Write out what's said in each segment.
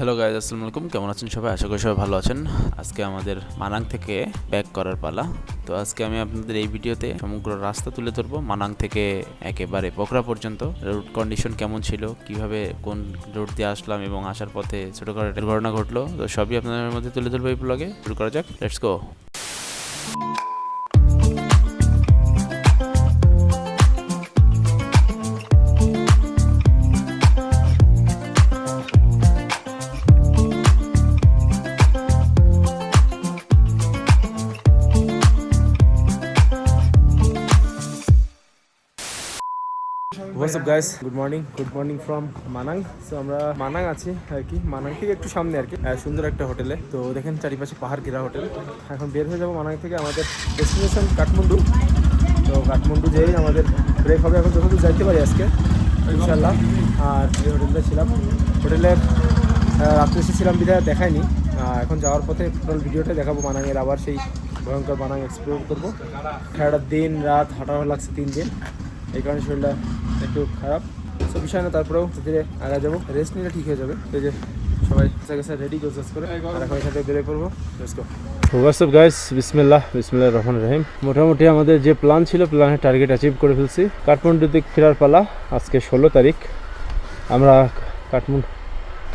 Hello guys, আসসালামু আলাইকুম। কেমন আছেন সবাই? আশা করি সবাই ভালো আছেন। আজকে আমাদের মানাং থেকে ব্যাক করার পালা। তো আজকে আমি আপনাদের এই ভিডিওতে সমগ্র রাস্তা তুলে ধরবো, মানাং থেকে একেবারে পোখরা পর্যন্ত। রুট কন্ডিশন কেমন ছিল, কিভাবে কোন রুট দিয়ে আসলাম এবং আসার পথে ছোটোখাটো দুর্ঘটনা ঘটলো, তো সবই আপনাদের মধ্যে তুলে ধরবো এই ব্লগে। শুরু করা যাক, let's go. What's up guys, good morning from Manang. So আমরা মানাং আছি আর কি, মানাং থেকে একটু সামনে আর কি, সুন্দর একটা হোটেলে। তো দেখেন চারিপাশে পাহাড় ঘেরা হোটেল। এখন বের হয়ে যাবো মানাং থেকে আমাদের ডেস্টিনেশন কাঠমান্ডু। তো কাঠমান্ডু যেই আমাদের ব্রেক হবে, এখন যতদূর যাইতে পারি আজকে ইনশাল্লাহ। আর যে হোটেলটা ছিলাম, হোটেলের রাত্রে এসেছিলাম বিধায় দেখায়নি। এখন যাওয়ার পথে টোটাল ভিডিওটা দেখাবো মানাংয়ের। আবার সেই ভয়ঙ্কর মানাং এক্সপ্লোর করবো। সারাটা দিন রাত হাঁটা লাগছে 3 দিন, এই কারণে শরীরটা একটু খারাপ। সব বিষয় না, তারপরেও ধীরে আগে যাবো, রেস্ট নিলে ঠিক হয়ে যাবে। এই যে সবাই কাছে রেডি গোছগাছ করে এখন এখান থেকে বেরোয় পড়বো। হোয়াটসঅ্যাপ গাইস, বিসমিল্লাহ রহমান রহিম। মোটামুটি আমাদের যে প্ল্যান ছিল, প্ল্যানের টার্গেট অ্যাচিভ করে ফেলছি। কাঠমান্ডুতে ফেরার পালা। আজকে 16 তারিখ। আমরা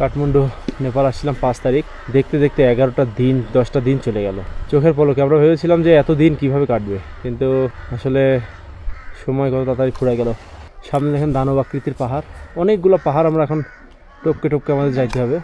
কাঠমান্ডু নেপাল আসছিলাম 5 তারিখ। দেখতে দেখতে 11টা দিন 10টা দিন চলে গেল চোখের পলকে। আমরা ভেবেছিলাম যে এত দিন কীভাবে কাটবে, কিন্তু আসলে সময় কত তাড়াতাড়ি ফুরাই গেল। সামনে দেখেন দানব আকৃতির পাহাড়, অনেকগুলো পাহাড়। আমরা এখন টপকে টপকে আমাদের যাইতে হবে।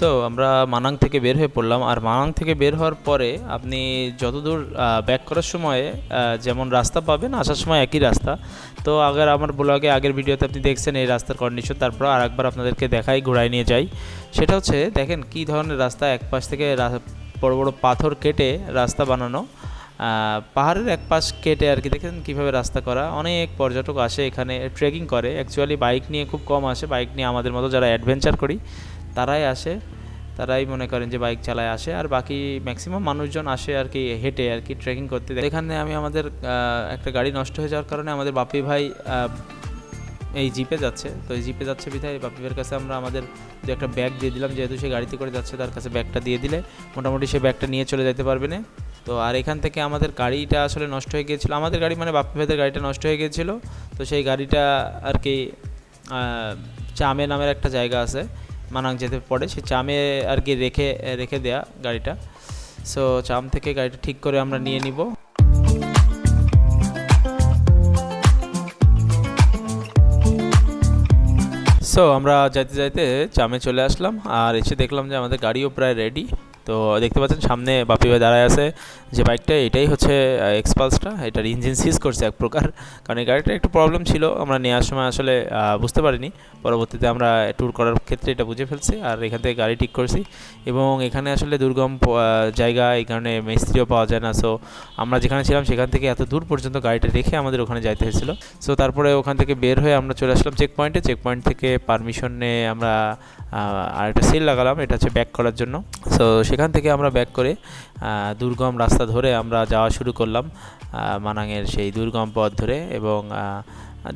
সো আমরা মানাং থেকে বের হয়ে পড়লাম। আর মানাং থেকে বের হওয়ার পরে আপনি যতদূর ব্যাক করার সময় যেমন রাস্তা পাবেন, আসার সময় একই রাস্তা। তো আমার ব্লগে আগের ভিডিওতে আপনি দেখছেন এই রাস্তার কন্ডিশন। তারপর আরেকবার আপনাদেরকে দেখাই, ঘোরায় নিয়ে যাই। সেটা হচ্ছে দেখেন কি ধরনের রাস্তা। এক পাশ থেকে বড় বড় পাথর কেটে রাস্তা বানানো, পাহাড়ের এক পাশ কেটে আর কি। দেখেন কীভাবে রাস্তা করা। অনেক পর্যটক আসে এখানে, ট্রেকিং করে। অ্যাকচুয়ালি বাইক নিয়ে খুব কম আসে। বাইক নিয়ে আমাদের মতো যারা অ্যাডভেঞ্চার করি তারাই আসে, তারাই মনে করেন যে বাইক চালায় আসে। আর বাকি ম্যাক্সিমাম মানুষজন আসে আর কি হেঁটে আর কি ট্রেকিং করতে। এখানে আমাদের একটা গাড়ি নষ্ট হয়ে যাওয়ার কারণে আমাদের বাপি ভাই এই জিপে যাচ্ছে। তো এই জিপে যাচ্ছে বিধায় বাপি ভাইয়ের কাছে আমরা আমাদের যে একটা ব্যাগ দিয়ে দিলাম, যেহেতু সে গাড়িতে করে যাচ্ছে তার কাছে ব্যাগটা দিয়ে দিলে মোটামুটি সে ব্যাগটা নিয়ে চলে যেতে পারবে না। তো আর এখান থেকে আমাদের গাড়িটা আসলে নষ্ট হয়ে গিয়েছিলো। আমাদের গাড়ি মানে বাপি ভাইদের গাড়িটা নষ্ট হয়ে গিয়েছিলো। তো সেই গাড়িটা আর কি চামে নামের একটা জায়গা আছে, মানাং যেতে পড়ে, সে চামে আর কি রেখে দেয়া গাড়িটা। সো চাম থেকে গাড়িটা ঠিক করে আমরা নিয়ে নিব। সো আমরা যাইতে যাইতে চামে চলে আসলাম। আর এসে দেখলাম যে আমাদের গাড়িও প্রায় রেডি। তো দেখতে পাচ্ছেন সামনে বাপি ভাই দাঁড়ায় আছে যে বাইকটা, এটাই হচ্ছে এক্সপালসটা। এটার ইঞ্জিন সিজ করছে এক প্রকার, কারণ এই গাড়িটা একটু প্রবলেম ছিল। আমরা নেওয়ার সময় আসলে বুঝতে পারিনি, পরবর্তীতে আমরা ট্যুর করার ক্ষেত্রে এটা বুঝে ফেলছি আর এখান থেকে গাড়ি ঠিক করছি। এবং এখানে আসলে দুর্গম জায়গা, এই কারণে মিস্ত্রিও পাওয়া যায় না। সো আমরা যেখানে ছিলাম সেখান থেকে এত দূর পর্যন্ত গাড়িটা রেখে আমাদের ওখানে যাইতে হয়েছিল। সো তারপরে ওখান থেকে বের হয়ে আমরা চলে আসলাম চেকপয়েন্টে। চেকপয়েন্ট থেকে পারমিশন নিয়ে আমরা আরেকটা সেল লাগালাম, এটা হচ্ছে ব্যাক করার জন্য। সো সেখান থেকে আমরা ব্যাক করে দুর্গম রাস্তা ধরে আমরা যাওয়া শুরু করলাম, মানাংয়ের সেই দুর্গম পথ ধরে। এবং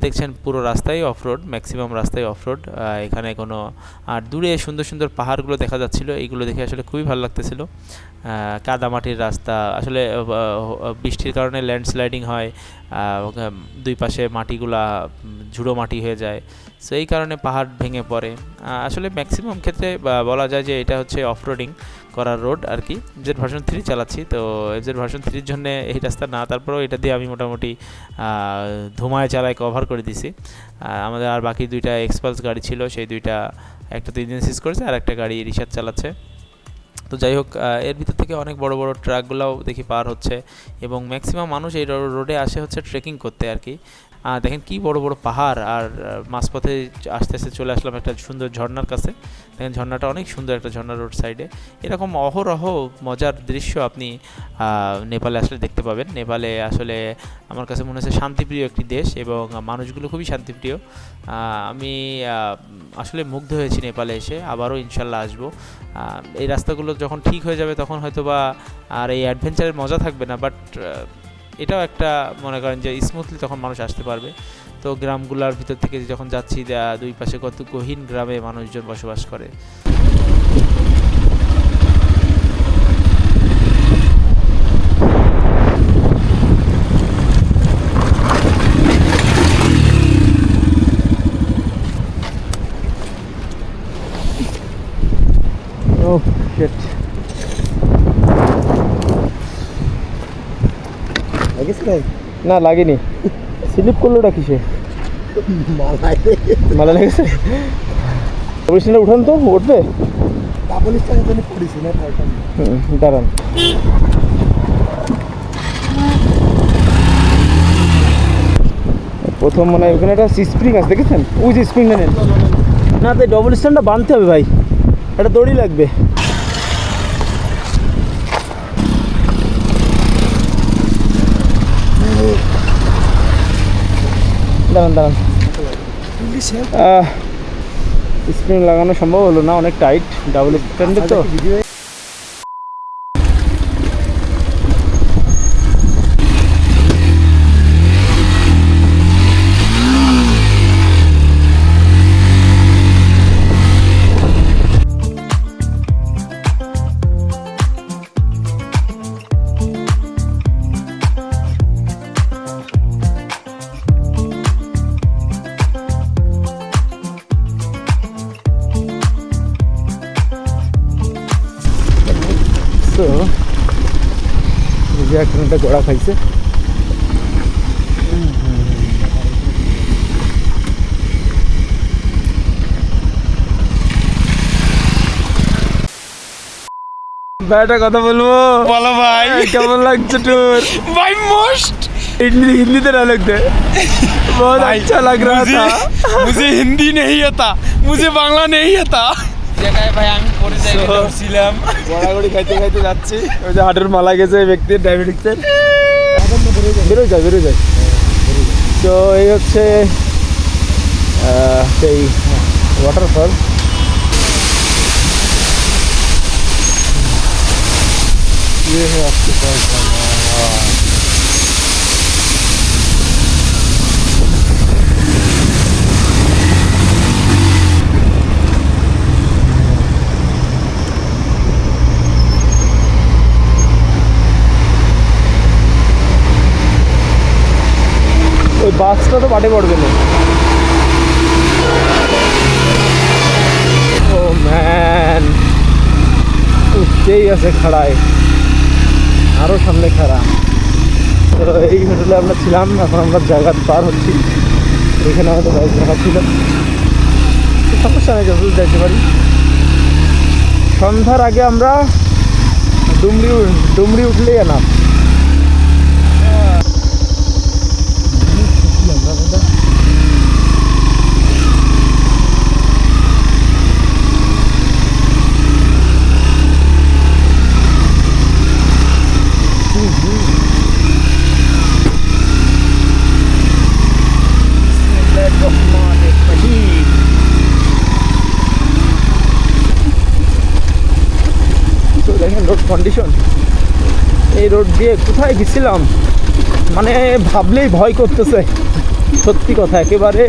দেখছেন পুরো রাস্তায় অফরোড, ম্যাক্সিমাম রাস্তায় অফরোড। এখানে কোনো আর দূরে সুন্দর সুন্দর পাহাড়গুলো দেখা যাচ্ছিলো, এইগুলো দেখে আসলে খুবই ভালো লাগতেছিল। কাদামাটির রাস্তা, আসলে বৃষ্টির কারণে ল্যান্ডস্লাইডিং হয়, দুই পাশে মাটিগুলা ঝুড়ো মাটি হয়ে যায়। সো এই কারণে পাহাড় ভেঙে পড়ে। আসলে ম্যাক্সিমাম ক্ষেত্রে বলা যায় যে এটা হচ্ছে অফরোডিং করার রোড আর কি। এফজেড ভার্সন 3 চালাচ্ছি, তো এফজেড ভার্সন 3-র জন্য এই রাস্তা না, তারপরেও এটা দিয়ে আমি মোটামুটি ধুমায় চালায় কভার করে দিছি। আমাদের আর বাকি দুইটা এক্সপালস গাড়ি ছিল, সেই দুইটা, একটা তো ইঞ্জিন সিজ করেছে আর একটা গাড়ি রিসার্চ চালাচ্ছে। তো যাই হোক, এর ভিতর থেকে অনেক বড় বড় ট্রাকগুলোও দেখি পার হচ্ছে এবং ম্যাক্সিমাম মানুষ এই রোডে আসে হচ্ছে ট্রেকিং করতে আর কি। দেখেন কি বড় বড় পাহাড়, আর মাঝপথে আস্তে আস্তে চলে আসলাম একটা সুন্দর ঝর্ণার কাছে। দেখেন ঝর্ণাটা অনেক সুন্দর, একটা ঝর্ণা রোড সাইডে। এরকম অহরহ মজার দৃশ্য আপনি নেপালে আসলে দেখতে পাবেন। নেপালে আসলে আমার কাছে মনে হচ্ছে শান্তিপ্রিয় একটি দেশ এবং মানুষগুলো খুবই শান্তিপ্রিয়। আমি আসলে মুগ্ধ হয়েছি নেপালে এসে, আবারও ইনশাল্লাহ আসবো। এই রাস্তাগুলো যখন ঠিক হয়ে যাবে তখন হয়তো বা আর এই অ্যাডভেঞ্চারের মজা থাকবে না, বাট এটাও একটা মনে করেন যে স্মুথলি তখন মানুষ আসতে পারবে। তো গ্রামগুলোর ভিতর থেকে যখন যাচ্ছি, দুই পাশে কত গহীন গ্রামে মানুষজন বসবাস করে। Oh shit. না লাগেনি, স্লিপ করলো ওটা কিসে, মালা লেগেছে। পুলিশটা উঠান তো, উঠবে দাঁড়ান। প্রথম মনে হয় ওখানে একটা স্প্রিং আছে, দেখেছেন? ওই যে স্প্রিংটা নেন না, তাই ডবল স্ট্যান্ডটা বাঁধতে হবে ভাই, একটা দড়ি লাগবে। দাঁড়ান দাঁড়ান, স্প্রিং লাগানো সম্ভব হলো না, অনেক টাইট ডাবল স্ট্যান্ডে তো। তো যে একটা গোড়া খাইছে, ভাইটা কথা বলবো, बोलो भाई কেমন লাগছে ট্যুর? भाई मोस्ट हिंदी तो डायलॉग दे, बहुत अच्छा लग रहा था। मुझे हिंदी नहीं आता, मुझे बांग्ला नहीं आता। জায়গায় ভাই আমি পরে জায়গায় উঠছিলাম, গড়াগড়ি খাইতে খাইতে যাচ্ছি। ওই যে হাঁটুর মালা গেছে ব্যক্তির, ডায়াবেটিক্সের। বেরো যায়। তো এই হচ্ছে সেই ওয়াটারফল। ওই বাসটা তো পাটে পড়বে না। ও ম্যান, উঠতেই আছে খাড়ায়, আরও সামনে খাড়া। তো এই হোটেলে আমরা ছিলাম, এখন আমরা জায়গা পার হচ্ছি। এখানে আমাদের বাইক রাখা ছিল, সমস্যা নেই, যত যাইতে পারি। সন্ধ্যার আগে আমরা ডুমরি উঠলেই না। দেখেন রোড কন্ডিশন, এই রোড দিয়ে কোথায় গেছিলাম মানে ভাবলেই ভয় করতেছে। সত্যি কথা, একেবারে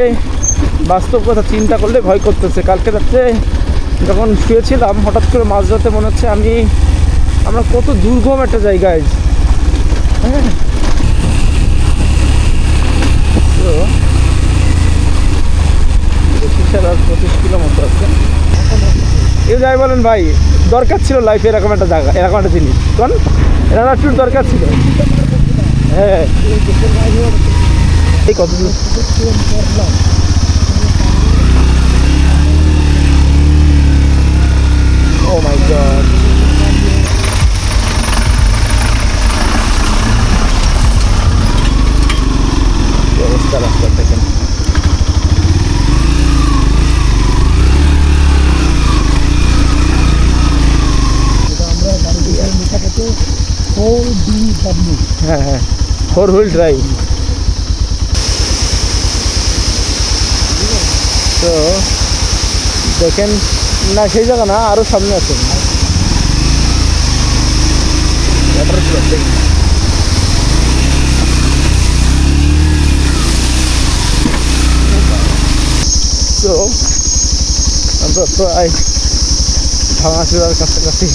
বাস্তব কথা চিন্তা করলে ভয় করতেছে। কালকে রাত্রে যখন শুয়েছিলাম, হঠাৎ করে মাঝরাতে মনে হচ্ছে আমরা কত দুর্গম একটা জায়গায়। হ্যাঁ, তো 25 কিলো মতো আছে। এ যাই বলেন ভাই, দরকার ছিল লাইফে এরকম একটা জায়গা, এরকম একটা জিনিস। কারণ এরকম একটু দরকার ছিল। হ্যাঁ, এই কত ও মাই গড, অবস্থা রাস্তা। হ্যাঁ হ্যাঁ 4 হুইল ড্রাইভ। তো দেখেন না সেই জায়গা না, আরও সামনে আছে। তো আমরা প্রায় ভাঙাচুরার কাছাকাছি।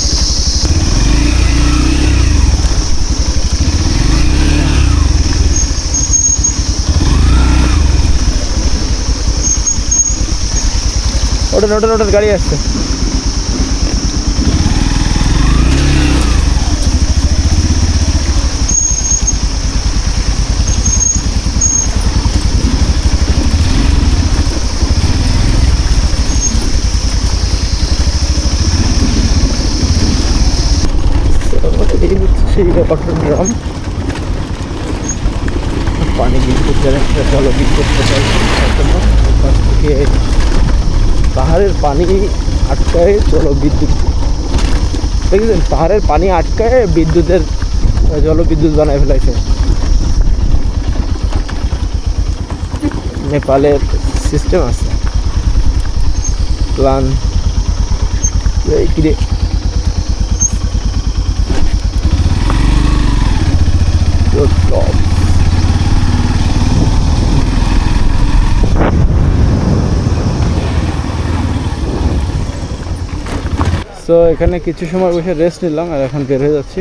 ওটা ওটার গাড়ি আসছে। এই হচ্ছে সেই ওয়াটার ড্রাম, পানি বিদ্যুতের একটা জলবিদ্যুৎ থেকে পাহাড়ের পানি আটকায় জলবিদ্যুৎ, দেখেছেন পাহাড়ের পানি আটকায় বিদ্যুতের জলবিদ্যুৎ বানায় ফেলাইছে। নেপালের সিস্টেম আছে প্ল্যান। এই কিরে তো এখানে কিছু সময় বসে রেস্ট নিলাম আর এখন বের হয়ে যাচ্ছি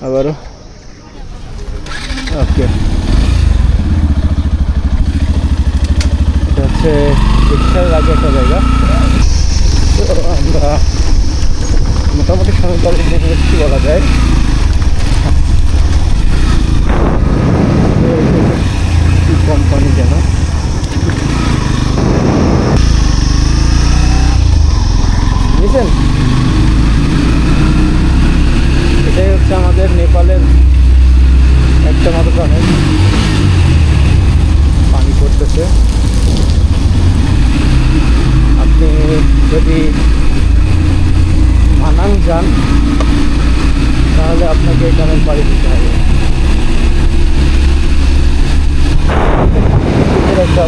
আবারও। ওকে, এটা হচ্ছে রিক্সার আগে একটা জায়গা। তো আমরা মোটামুটি সময় দেখছি বলা যায়। কোম্পানি যেন বুঝছেন, এটাই হচ্ছে আমাদের নেপালের একটা মাত্র প্রাণের পানি পড়তেছে। আপনি যদি মানাং যান তাহলে আপনাকে এখানের পাড়ি দিতে হবে। একটা